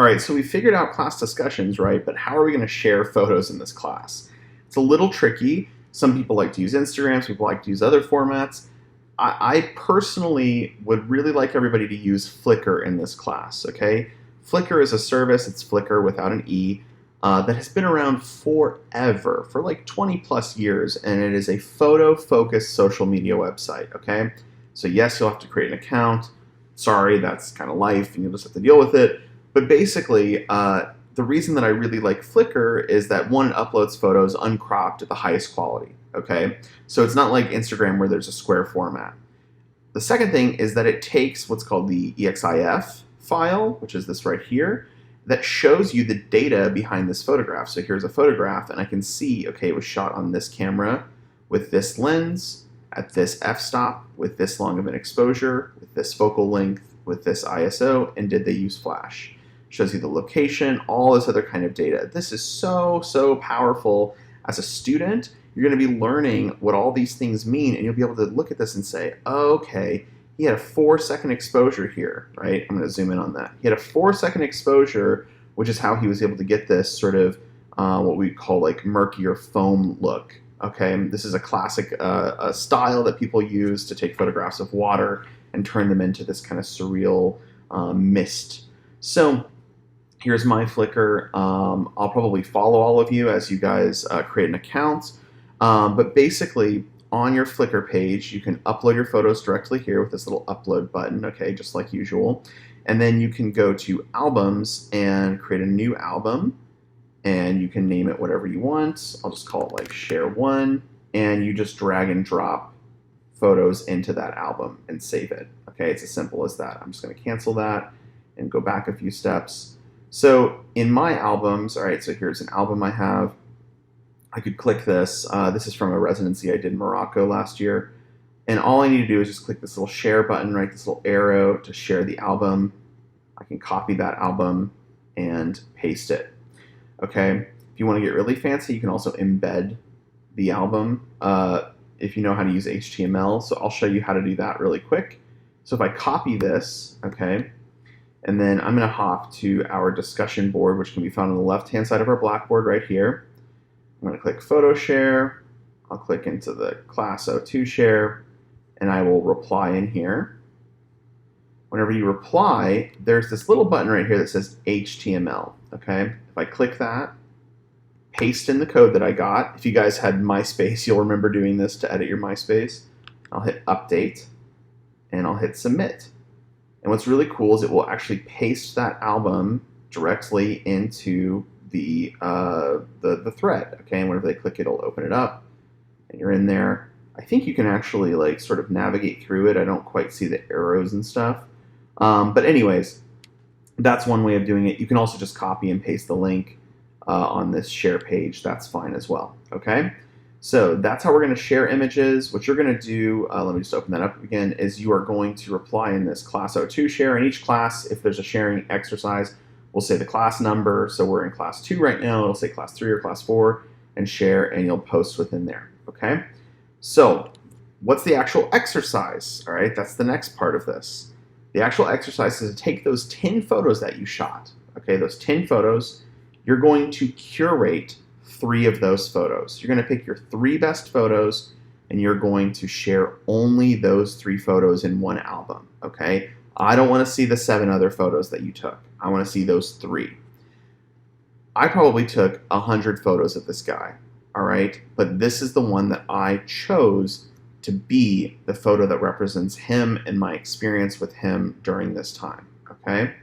All right, so we figured out class discussions, right? But how are we going to share photos in this class? It's a little tricky. Some people like to use Instagram, some people like to use other formats. I personally would really like everybody to use Flickr in this class, okay? Flickr is a service, it's Flickr without an E, that has been around forever, for like 20 plus years, and it is a photo-focused social media website, okay? So yes, you'll have to create an account. Sorry, that's kind of life, and you'll just have to deal with it. But basically, the reason that I really like Flickr is that one, it uploads photos uncropped at the highest quality, okay? So it's not like Instagram where there's a square format. The second thing is that it takes what's called the EXIF file, which is this right here, that shows you the data behind this photograph. So here's a photograph, and I can see, okay, it was shot on this camera with this lens, at this f-stop, with this long of an exposure, with this focal length, with this ISO, and did they use flash? Shows you the location, all this other kind of data. This is so powerful. As a student, you're going to be learning what all these things mean, and you'll be able to look at this and say, oh, okay, he had a 4-second exposure here, right? I'm going to zoom in on that. He had a 4-second exposure, which is how he was able to get this sort of what we call like murky or foam look. Okay, this is a classic style that people use to take photographs of water and turn them into this kind of surreal mist. So here's my Flickr. I'll probably follow all of you as you guys create an account. But basically, on your Flickr page, you can upload your photos directly here with this little upload button, okay, just like usual. And then you can go to albums and create a new album. And you can name it whatever you want. I'll just call it like share one. And you just drag and drop photos into that album and save it. Okay, it's as simple as that. I'm just going to cancel that and go back a few steps. So in my albums, all right, so here's an album I have. I could click this. This is from a residency I did in Morocco last year. And all I need to do is just click this little share button, right, this little arrow to share the album. I can copy that album and paste it. Okay, if you want to get really fancy, you can also embed the album if you know how to use HTML. So I'll show you how to do that really quick. So if I copy this, okay, and then I'm going to hop to our discussion board, which can be found on the left-hand side of our Blackboard right here. I'm going to click Photo Share. I'll click into the Class O2 Share, and I will reply in here. Whenever you reply, there's this little button right here that says HTML, okay? If I click that, paste in the code that I got. If you guys had MySpace, you'll remember doing this to edit your MySpace. I'll hit Update, and I'll hit Submit. And what's really cool is it will actually paste that album directly into the thread, okay? And whenever they click it, it'll open it up, and you're in there. I think you can actually like sort of navigate through it. I don't quite see the arrows and stuff. But anyways, that's one way of doing it. You can also just copy and paste the link on this share page. That's fine as well, okay? So that's how we're going to share images. What you're going to do, let me just open that up again, is you are going to reply in this Class O2 share. In each class, if there's a sharing exercise, we'll say the class number. So we're in Class 2 right now. It'll say Class 3 or Class 4 and share, and you'll post within there, okay? So what's the actual exercise? All right, that's the next part of this. The actual exercise is to take those 10 photos that you shot, okay, those 10 photos, you're going to curate 3 of those photos. You're going to pick your 3 best photos, and you're going to share only those 3 photos in one album, okay? I don't want to see the 7 other photos that you took. I want to see those 3. I probably took 100 photos of this guy, all right? But this is the one that I chose to be the photo that represents him and my experience with him during this time, okay?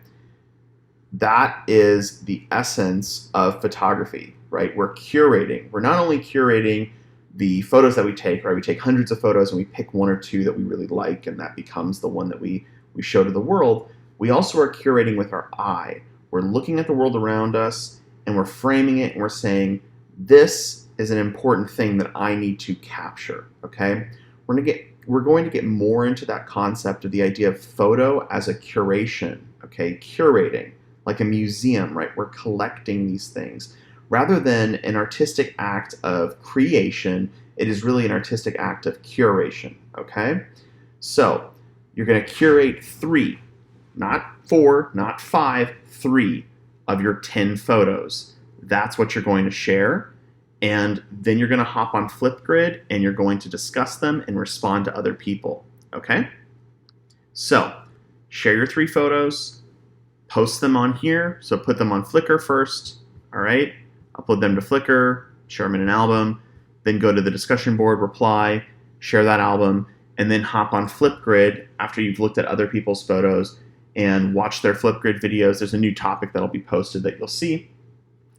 That is the essence of photography, right? We're curating. We're not only curating the photos that we take, right? We take hundreds of photos and we pick 1 or 2 that we really like, and that becomes the one that we show to the world. We also are curating with our eye. We're looking at the world around us, and we're framing it, and we're saying, this is an important thing that I need to capture, okay? We're going to get more into that concept of the idea of photo as a curation, okay? Curating, like a museum, right? We're collecting these things. Rather than an artistic act of creation, it is really an artistic act of curation, okay? So you're going to curate 3, not 4, not 5, 3 of your 10 photos. That's what you're going to share. And then you're going to hop on Flipgrid and you're going to discuss them and respond to other people. Okay? So, share your 3 photos, post them on here. So put them on Flickr first. All right? Upload them to Flickr, share them in an album, then go to the discussion board, reply, share that album, and then hop on Flipgrid after you've looked at other people's photos and watch their Flipgrid videos. There's a new topic that'll be posted that you'll see,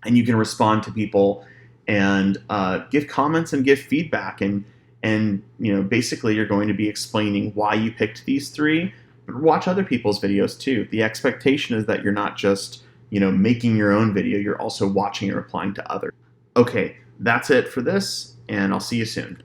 and you can respond to people and give comments and give feedback, and basically you're going to be explaining why you picked these 3. But watch other people's videos too. The expectation is that you're not just making your own video, you're also watching and replying to others. Okay, that's it for this, and I'll see you soon.